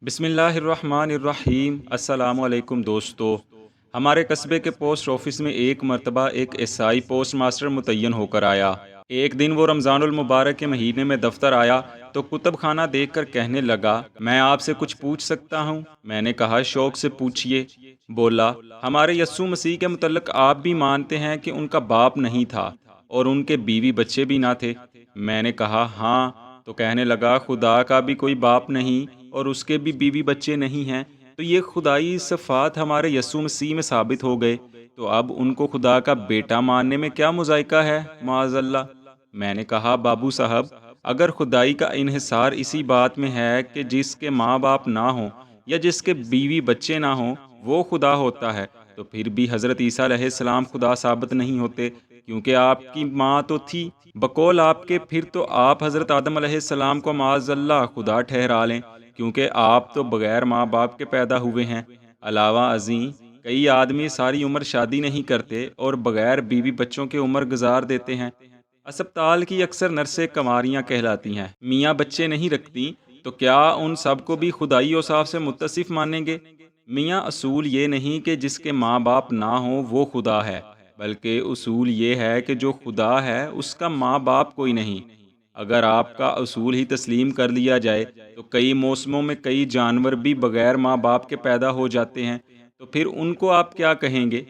بسم اللہ الرحمن الرحیم۔ السلام علیکم دوستو۔ ہمارے قصبے کے پوسٹ آفس میں ایک مرتبہ ایک عیسائی پوسٹ ماسٹر متعین ہو کر آیا۔ ایک دن وہ رمضان المبارک کے مہینے میں دفتر آیا تو کتب خانہ دیکھ کر کہنے لگا، میں آپ سے کچھ پوچھ سکتا ہوں؟ میں نے کہا، شوق سے پوچھئے۔ بولا، ہمارے یسوع مسیح کے متعلق آپ بھی مانتے ہیں کہ ان کا باپ نہیں تھا اور ان کے بیوی بچے بھی نہ تھے؟ میں نے کہا، ہاں۔ تو کہنے لگا، خدا کا بھی کوئی باپ نہیں اور اس کے بھی بیوی بچے نہیں ہیں، تو یہ خدائی صفات ہمارے یسوع مسیح میں ثابت ہو گئے، تو اب ان کو خدا کا بیٹا ماننے میں کیا مذائقہ ہے؟ معاذ اللہ۔ میں نے کہا، بابو صاحب، اگر خدائی کا انحصار اسی بات میں ہے کہ جس کے ماں باپ نہ ہوں یا جس کے بیوی بچے نہ ہوں وہ خدا ہوتا ہے، تو پھر بھی حضرت عیسیٰ علیہ السلام خدا ثابت نہیں ہوتے، کیونکہ آپ کی ماں تو تھی۔ بقول آپ کے پھر تو آپ حضرت آدم علیہ السلام کو معاذ اللہ خدا ٹھہرا لیں، کیونکہ آپ تو بغیر ماں باپ کے پیدا ہوئے ہیں۔ علاوہ ازیں کئی آدمی ساری عمر شادی نہیں کرتے اور بغیر بیوی بچوں کے عمر گزار دیتے ہیں۔ اسپتال کی اکثر نرسیں کنواریاں کہلاتی ہیں، میاں بچے نہیں رکھتی، تو کیا ان سب کو بھی خدائی اوصاف سے متصف مانیں گے؟ میاں، اصول یہ نہیں کہ جس کے ماں باپ نہ ہوں وہ خدا ہے، بلکہ اصول یہ ہے کہ جو خدا ہے اس کا ماں باپ کوئی نہیں۔ اگر آپ کا اصول ہی تسلیم کر لیا جائے تو کئی موسموں میں کئی جانور بھی بغیر ماں باپ کے پیدا ہو جاتے ہیں، تو پھر ان کو آپ کیا کہیں گے؟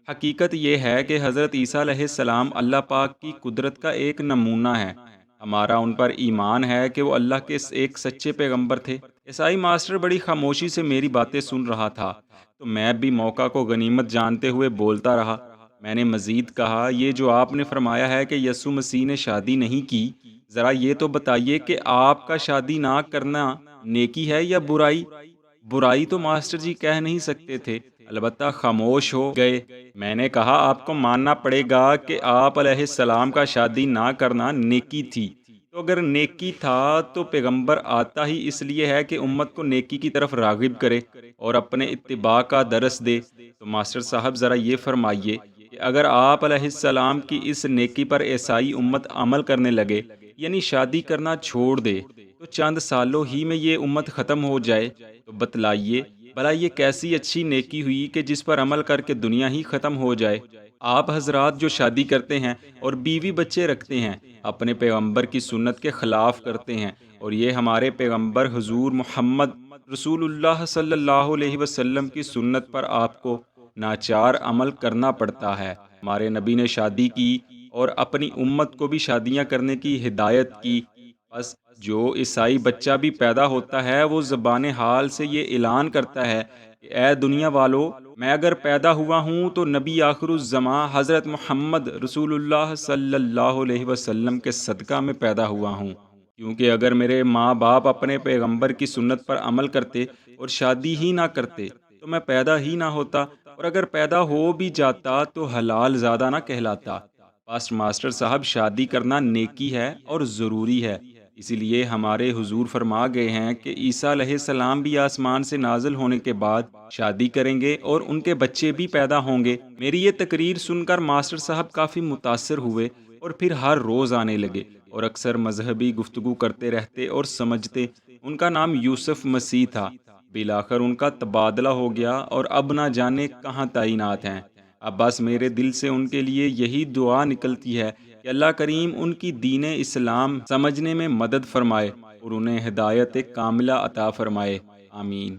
حقیقت یہ ہے کہ حضرت عیسیٰ علیہ السلام اللہ پاک کی قدرت کا ایک نمونہ ہے۔ ہمارا ان پر ایمان ہے کہ وہ اللہ کے ایک سچے پیغمبر تھے۔ عیسائی ماسٹر بڑی خاموشی سے میری باتیں سن رہا تھا، تو میں بھی موقع کو غنیمت جانتے ہوئے بولتا رہا۔ میں نے مزید کہا، یہ جو آپ نے فرمایا ہے کہ یسوع مسیح نے شادی نہیں کی، ذرا یہ تو بتائیے کہ آپ کا شادی نہ کرنا نیکی ہے یا برائی؟ برائی تو ماسٹر جی کہہ نہیں سکتے تھے، البتہ خاموش ہو گئے۔ میں نے کہا، آپ کو ماننا پڑے گا کہ آپ علیہ السلام کا شادی نہ کرنا نیکی تھی، تو اگر نیکی تھا تو پیغمبر آتا ہی اس لیے ہے کہ امت کو نیکی کی طرف راغب کرے اور اپنے اتباع کا درس دے۔ تو ماسٹر صاحب ذرا یہ فرمائیے کہ اگر آپ علیہ السلام کی اس نیکی پر عیسائی امت عمل کرنے لگے، یعنی شادی کرنا چھوڑ دے، تو چند سالوں ہی میں یہ امت ختم ہو جائے، تو بتلائیے بھلا یہ کیسی اچھی نیکی ہوئی کہ جس پر عمل کر کے دنیا ہی ختم ہو جائے؟ آپ حضرات جو شادی کرتے ہیں اور بیوی بچے رکھتے ہیں، اپنے پیغمبر کی سنت کے خلاف کرتے ہیں، اور یہ ہمارے پیغمبر حضور محمد رسول اللہ صلی اللہ علیہ وسلم کی سنت پر آپ کو ناچار عمل کرنا پڑتا ہے۔ ہمارے نبی نے شادی کی اور اپنی امت کو بھی شادیاں کرنے کی ہدایت کی۔ بس جو عیسائی بچہ بھی پیدا ہوتا ہے وہ زبان حال سے یہ اعلان کرتا ہے کہ اے دنیا والو، میں اگر پیدا ہوا ہوں تو نبی آخر الزماں حضرت محمد رسول اللہ صلی اللہ علیہ وسلم کے صدقہ میں پیدا ہوا ہوں، کیونکہ اگر میرے ماں باپ اپنے پیغمبر کی سنت پر عمل کرتے اور شادی ہی نہ کرتے تو میں پیدا ہی نہ ہوتا، اور اگر پیدا ہو بھی جاتا تو حلال زادہ نہ کہلاتا۔ پاسٹ ماسٹر صاحب، شادی کرنا نیکی ہے اور ضروری ہے، اسی لیے ہمارے حضور فرما گئے ہیں کہ عیسیٰ علیہ السلام بھی آسمان سے نازل ہونے کے بعد شادی کریں گے اور ان کے بچے بھی پیدا ہوں گے۔ میری یہ تقریر سن کر ماسٹر صاحب کافی متاثر ہوئے اور پھر ہر روز آنے لگے اور اکثر مذہبی گفتگو کرتے رہتے اور سمجھتے۔ ان کا نام یوسف مسیح تھا۔ بالآخر ان کا تبادلہ ہو گیا اور اب نہ جانے کہاں تعینات ہیں۔ اب بس میرے دل سے ان کے لیے یہی دعا نکلتی ہے کہ اللہ کریم ان کی دین اسلام سمجھنے میں مدد فرمائے اور انہیں ہدایت کاملہ عطا فرمائے۔ آمین۔